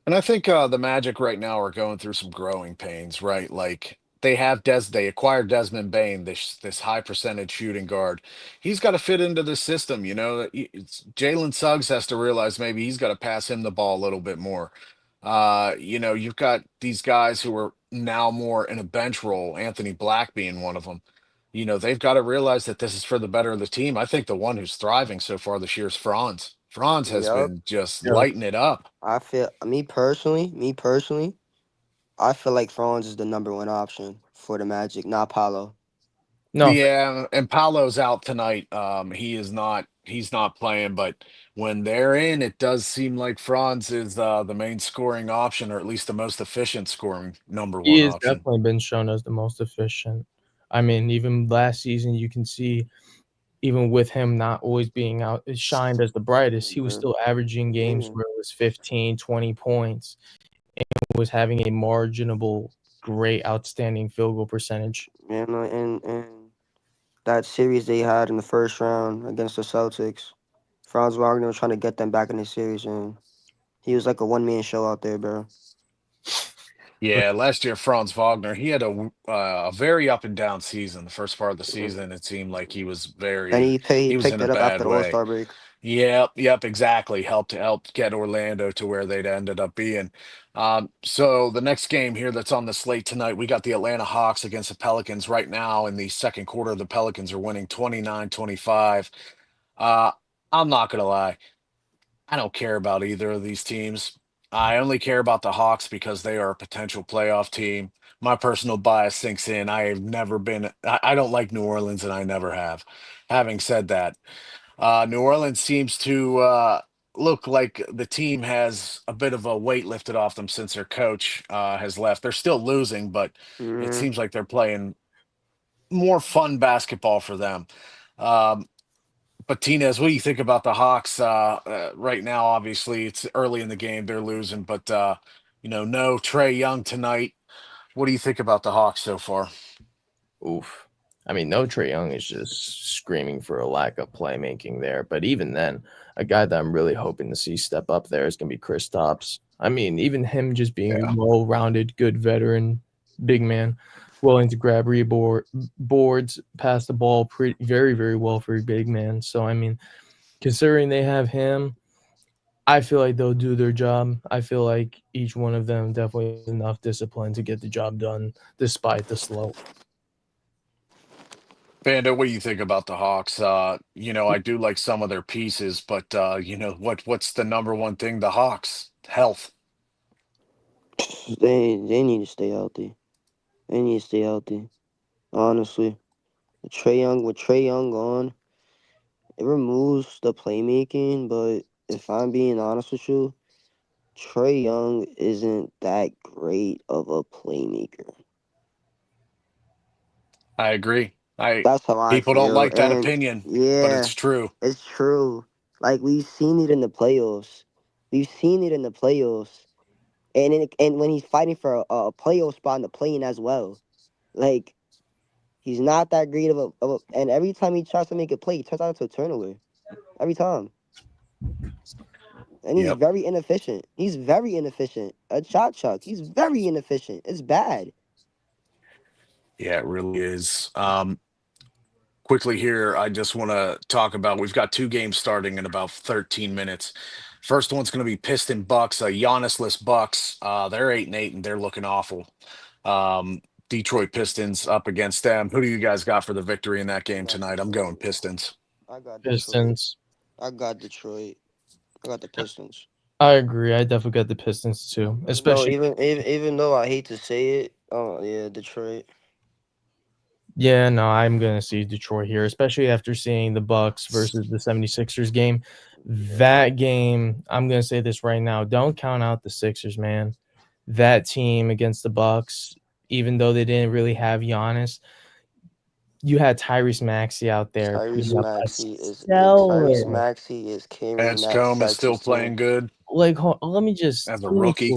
And I think the Magic right now are going through some growing pains, right? Like they acquired Desmond Bain, this high percentage shooting guard. He's got to fit into the system. Jalen Suggs has to realize maybe he's got to pass him the ball a little bit more. You've got these guys who are now more in a bench role, Anthony Black being one of them. They've got to realize that this is for the better of the team. I think the one who's thriving so far this year is Franz. Franz has Yup. been just Yeah. lighting it up. I feel me personally, I feel like Franz is the number one option for the Magic, not Paolo. No, Yeah, and Paolo's out tonight. He's not playing, but when they're in, it does seem like Franz is the main scoring option, or at least the most efficient scoring number he one has option. definitely been shown as the most efficient. I mean, even last season, you can see, even with him not always being out shined as the brightest, he was Mhm. still averaging games Yeah. where it was 15, 20 points, and was having a marginable, great, outstanding field goal percentage. And that series they had in the first round against the Celtics, Franz Wagner was trying to get them back in the series, and he was like a one-man show out there, bro. Yeah, last year Franz Wagner, he had a very up and down season. The first part of the season, it seemed like he was And he he was in picked a it up after bad the way. All-Star break. Yep, exactly. Helped get Orlando to where they'd ended up being. So the next game here that's on the slate tonight, we got the Atlanta Hawks against the Pelicans. Right now in the second quarter, the Pelicans are winning 29-25. Uh, I'm not gonna lie. I don't care about either of these teams. I only care about the Hawks because they are a potential playoff team. My personal bias sinks in. I have never been, I don't like New Orleans and I never have. Having said that, New Orleans seems to look like the team has a bit of a weight lifted off them since their coach has left. They're still losing, but it Mm-hmm. seems like they're playing more fun basketball for them. Um, but Tinez, what do you think about the Hawks right now? Obviously, it's early in the game; they're losing, but no Trey Young tonight. What do you think about the Hawks so far? Oof. I mean, no Trae Young is just screaming for a lack of playmaking there. But even then, a guy that I'm really hoping to see step up there is going to be Kristaps. I mean, even him just being Yeah. a well-rounded, good veteran, big man, willing to grab boards, pass the ball very, very well for a big man. So, I mean, considering they have him, I feel like they'll do their job. I feel like each one of them definitely has enough discipline to get the job done despite the slope. Bando, what do you think about the Hawks? I do like some of their pieces, but what's the number one thing? The Hawks health. They need to stay healthy. They need to stay healthy. Honestly, with Trey Young gone, it removes the playmaking. But if I'm being honest with you, Trey Young isn't that great of a playmaker. I agree. I That's how I People don't feel. like that And opinion, but yeah, it's true. it's true. Like we've seen it in the playoffs. We've seen it in the playoffs. And when he's fighting for a playoff spot in the play-in as well. Like he's not that great and every time he tries to make a play, he turns out into a turnover. Every time. And he's Yep. very inefficient. He's very inefficient. A shot chuck. He's very inefficient. It's bad. Yeah, it really is. Quickly here, I just want to talk about we've got two games starting in about 13 minutes. First one's going to be Piston Bucks, Giannis-less Bucks. They're 8-8 and they're looking awful. Um, Detroit Pistons up against them. Who do you guys got for the victory in that I game got tonight? I'm going Detroit. Pistons. I got Detroit. Pistons. I got Detroit. I got the Pistons. I agree. I definitely got the Pistons too, Though especially. even though I hate to say it, oh yeah, Detroit. Yeah, no, I'm going to see Detroit here, especially after seeing the Bucks versus the 76ers game. That game, I'm going to say this right now, don't count out the Sixers, man. That team against the Bucks, even though they didn't really have Giannis, you had Tyrese Maxey out there. Tyrese putting up a Tyrese stellar. Maxey is carrying that Edgecombe is still Sixers team. playing good Like, let me as a rookie.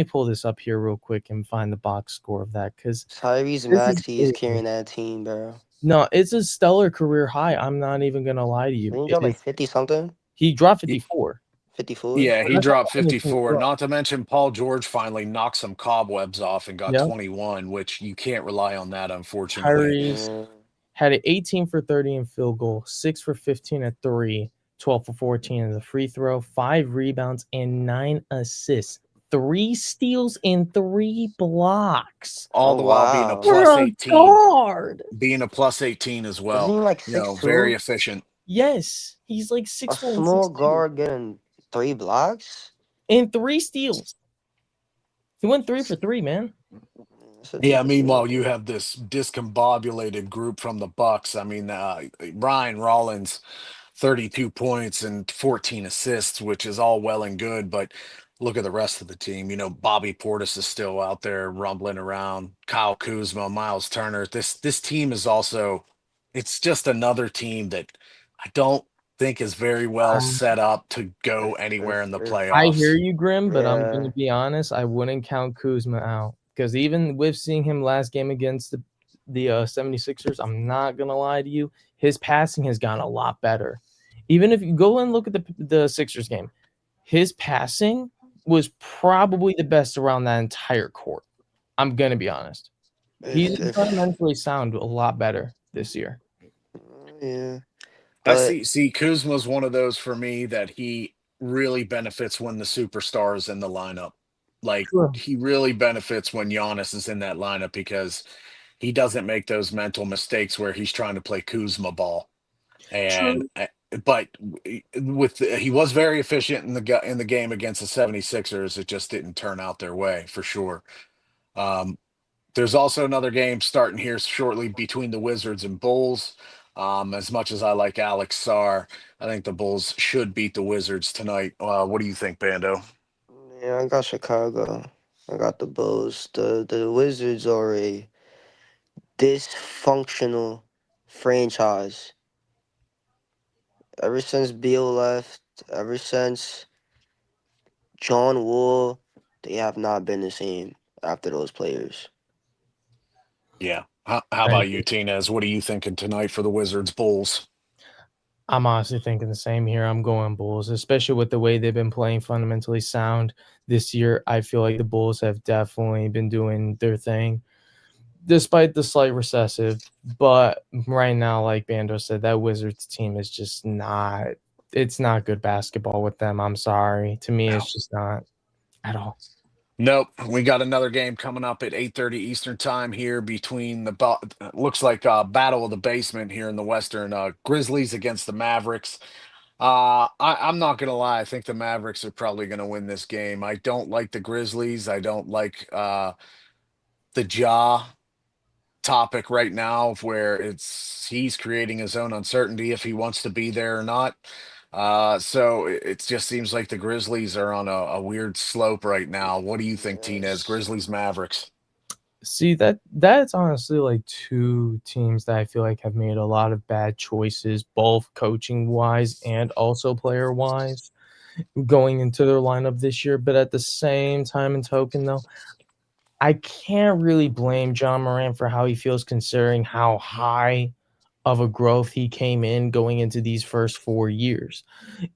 pull this up here real quick and find the box score of that, because Tyrese this is Maxey is carrying that team, bro. no, it's a stellar career high. I'm not even gonna lie to you. Didn't he It drop like is. 50 something? He dropped 54. 54. Yeah, he That's dropped not anything 54. wrong. Not to mention Paul George finally knocked some cobwebs off and got Yep. 21, which you can't rely on that, unfortunately. Tyrese Yeah. had an 18 for 30 in field goal, 6 for 15 at 3, 12 for 14 in the free throw, 5 rebounds, and 9 assists. 3 steals and 3 blocks. All Oh the while being a wow. For plus a 18, guard. being a plus 18 as Isn't well. he like You know, 6'2"? very efficient. Yes, he's like A 6'1", small 6'2", guard getting 3 blocks? and 3 steals. He went 3 for 3, man. That's a Yeah, decent meanwhile, you shooting. have this discombobulated group from the Bucks. I mean, Ryan Rollins, 32 points and 14 assists, which is all well and good, but look at the rest of the team. You know, Bobby Portis is still out there rumbling around. Kyle Kuzma, Miles Turner. This team is also, it's just another team that I don't think is very well Um, set up to go anywhere in the If I hear playoffs. you, Grim, but I'm going yeah. to be honest. I wouldn't count Kuzma out because even with seeing him last game against the 76ers, I'm not going to lie to you. His passing has gotten a lot better. Even if you go and look at the Sixers game, his passing was probably the best around that entire court. I'm going to be honest. He's If fundamentally sound a lot better this year. yeah. I But see Kuzma's one of those for me that he really benefits when the superstar is in the lineup. Like True. he really benefits when Giannis is in that lineup because he doesn't make those mental mistakes where he's trying to play Kuzma ball. And True. but with he was very efficient in in the game against the 76ers. It just didn't turn out their way for sure. Um, there's also another game starting here shortly between the Wizards and Bulls. As much as I like Alex Sarr, I think the Bulls should beat the Wizards tonight. What do you think, Bando? yeah, I got Chicago. I got the Bulls. The Wizards are a dysfunctional franchise. Ever since Beal left, ever since John Wall, they have not been the same after those players. Yeah. How I about agree. you, Tinez? What are you thinking tonight for the Wizards Bulls? I'm honestly thinking the same here. I'm going Bulls, especially with the way they've been playing fundamentally sound this year. I feel like the Bulls have definitely been doing their thing, despite the slight recessive. But right now, like Bando said, that Wizards team is just not. It's not good basketball with them. I'm sorry. To me, No. it's just not at all. Nope. We got another game coming up at 8:30 Eastern time here between looks like battle of the basement here in the Western, Grizzlies against the Mavericks. I'm not gonna lie. I think the Mavericks are probably gonna win this game. I don't like the Grizzlies. I don't like the Jaw topic right now of where he's creating his own uncertainty if he wants to be there or not. So it just seems like the Grizzlies are on a weird slope right now. What do you think, Tinez? Yes. Grizzlies, Mavericks? See, that's honestly like two teams that I feel like have made a lot of bad choices, both coaching wise and also player wise, going into their lineup this year. But at the same time and token, though, I can't really blame John Moran for how he feels considering how high of a growth he came in going into these first 4 years.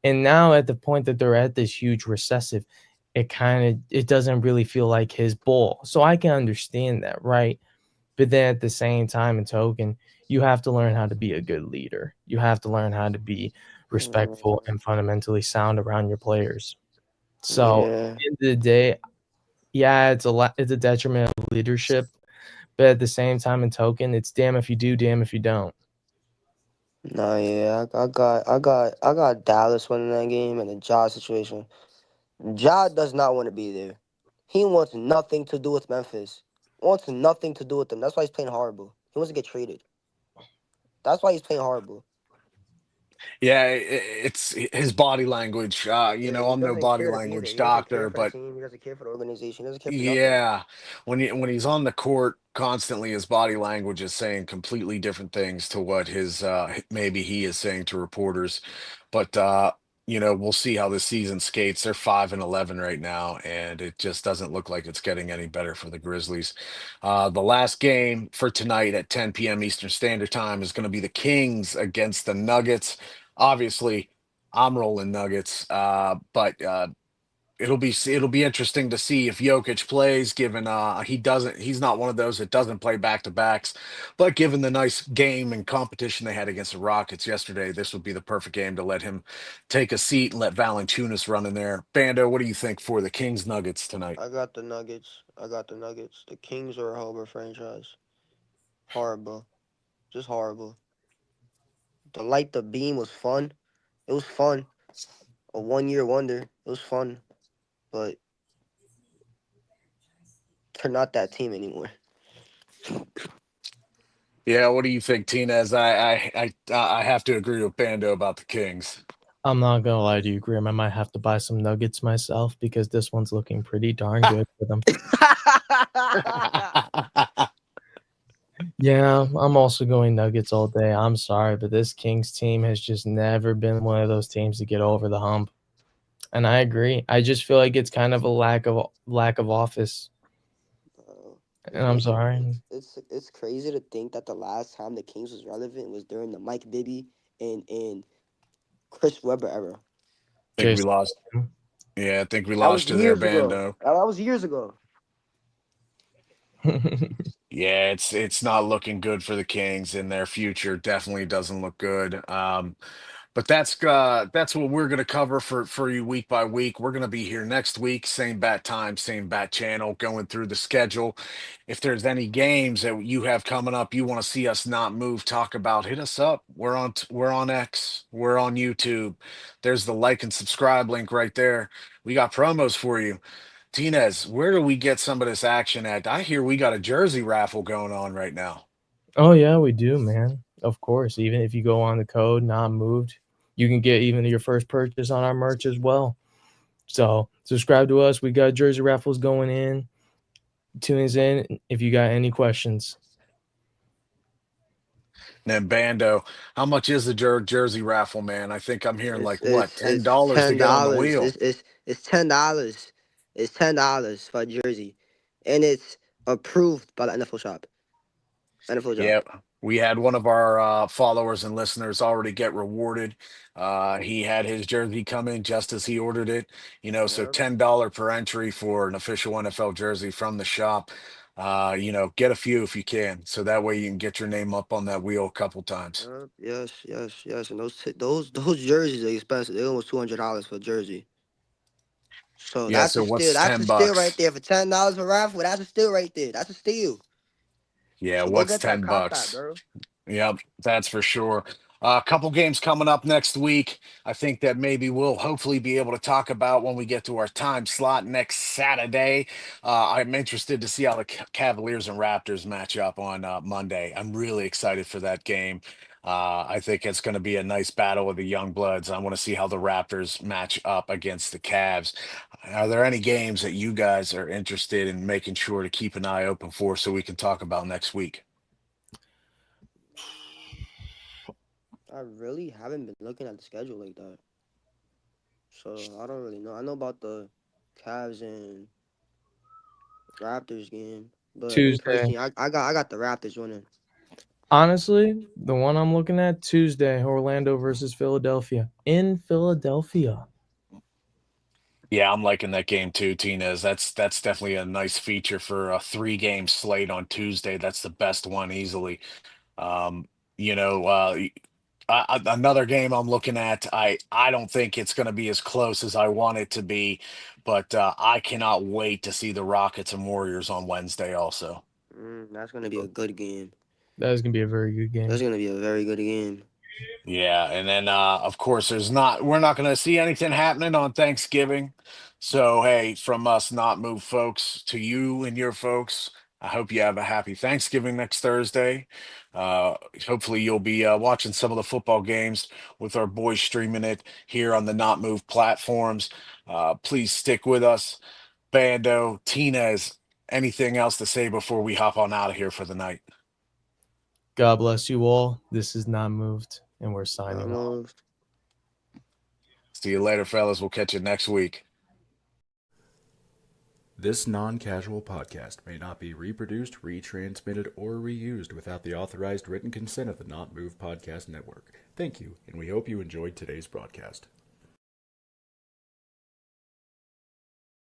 And now at the point that they're at this huge recessive, it doesn't really feel like his ball. So I can understand that, right? But then at the same time and token, you have to learn how to be a good leader. You have to learn how to be respectful Mm, and fundamentally sound around your players. So at yeah. the end of the day, yeah, it's a detriment of leadership, but at the same time and token, it's damn if you do, damn if you don't. Nah, yeah. I got Dallas winning that game and the Ja situation. Ja does not want to be there. He wants nothing to do with Memphis. Wants nothing to do with them. That's why he's playing horrible. He wants to get traded. That's why he's playing horrible. Yeah, it's his body language. Yeah, he I'm no doesn't body care to be there. language He doesn't care doctor, for the but team. He doesn't care for the organization. He doesn't care for nothing. yeah, when he's on the court constantly, his body language is saying completely different things to what his maybe he is saying to reporters. But we'll see how this season skates. They're 5-11 right now, and it just doesn't look like it's getting any better for the Grizzlies. The last game for tonight at 10 p.m. Eastern Standard Time is going to be the Kings against the Nuggets. Obviously, I'm rolling Nuggets. But it'll be interesting to see if Jokic plays, given he's not one of those that doesn't play back to backs. But given the nice game and competition they had against the Rockets yesterday, this would be the perfect game to let him take a seat and let Valanciunas run in there. Bando, what do you think for the Kings Nuggets tonight? I got the Nuggets. I got the Nuggets. The Kings are a horrible franchise. Horrible. Just horrible. The Light the Beam was fun. It was fun. A 1 year wonder. It was fun. But they're not that team anymore. Yeah, what do you think, Tinez? I have to agree with Bando about the Kings. I'm not gonna lie to you, Grim. I might have to buy some nuggets myself because this one's looking pretty darn good for them. Yeah, I'm also going Nuggets all day. I'm sorry, but this Kings team has just never been one of those teams to get over the hump. And I agree. I just feel like it's kind of a lack of office. And I'm sorry. It's crazy to think that the last time the Kings was relevant was during the Mike Bibby and Chris Webber era. I think we Jason. lost. Yeah, I think we That was lost you there, years ago. Bando. That was years ago. Yeah, it's not looking good for the Kings, and their future definitely doesn't look good. But that's what we're gonna cover for you week by week. We're gonna be here next week, same bat time, same bat channel, going through the schedule. If there's any games that you have coming up, you want to see us not move, talk about, hit us up. We're on X, we're on YouTube. There's the like and subscribe link right there. We got promos for you. Tinez, where do we get some of this action at? I hear we got a jersey raffle going on right now. Oh yeah, we do, man. Of course. Even if you go on the code not moved, you can get even your first purchase on our merch as well. So subscribe to us. We got jersey raffles going in. Tune us in if you got any questions. And then Bando, how much is the jersey raffle, man? I think I'm hearing It's like what, it's ten it's dollars to ten get on the dollars. wheel. It's $10. It's $10 for a jersey, and it's approved by the NFL shop. NFL Yeah, shop. we had one of our followers and listeners already get rewarded. He had his jersey come in just as he ordered it. So Yeah. $10 per entry for an official NFL jersey from the shop. Get a few if you can, so that way you can get your name up on that wheel a couple times. Yes, yes, yes. And those jerseys are expensive. They're almost $200 for a jersey. So Yeah, that's a so steal. what's That's a ten steal right bucks? there for $10 for raffle. That's a steal right there. That's a steal. Yeah, So go what's get that 10 cop that, bucks? bro. Yep, that's for sure. A couple games coming up next week. I think that maybe we'll hopefully be able to talk about when we get to our time slot next Saturday. I'm interested to see how the Cavaliers and Raptors match up on Monday. I'm really excited for that game. I think it's going to be a nice battle of the young bloods. I want to see how the Raptors match up against the Cavs. Are there any games that you guys are interested in making sure to keep an eye open for so we can talk about next week? I really haven't been looking at the schedule like that. So I don't really know. I know about the Cavs and Raptors game. But me Tuesday. personally, I got the Raptors winning. Honestly, the one I'm looking at Tuesday, Orlando versus Philadelphia in Philadelphia. Yeah, I'm liking that game too, Tinez. That's definitely a nice feature for a 3 game slate on Tuesday. That's the best one easily. Um, you know, another game I'm looking at. I don't think it's going to be as close as I want it to be, but I cannot wait to see the Rockets and Warriors on Wednesday. Also, That's gonna be a good game. That is gonna be a very good That's game. gonna be a very good game. yeah, and then of course we're not going to see anything happening on Thanksgiving. So hey, from us not move folks to you and your folks, I hope you have a happy Thanksgiving next Thursday. Uh Hopefully you'll be watching some of the football games with our boys streaming it here on the Not Move platforms. Please stick with us. Bando, Tinez, anything else to say before we hop on out of here for the night? God bless you all. This is not moved, and we're signing off. Almost. See you later, fellas. We'll catch you next week. This non-casual podcast may not be reproduced, retransmitted, or reused without the authorized written consent of the Not Move Podcast Network. Thank you, and we hope you enjoyed today's broadcast.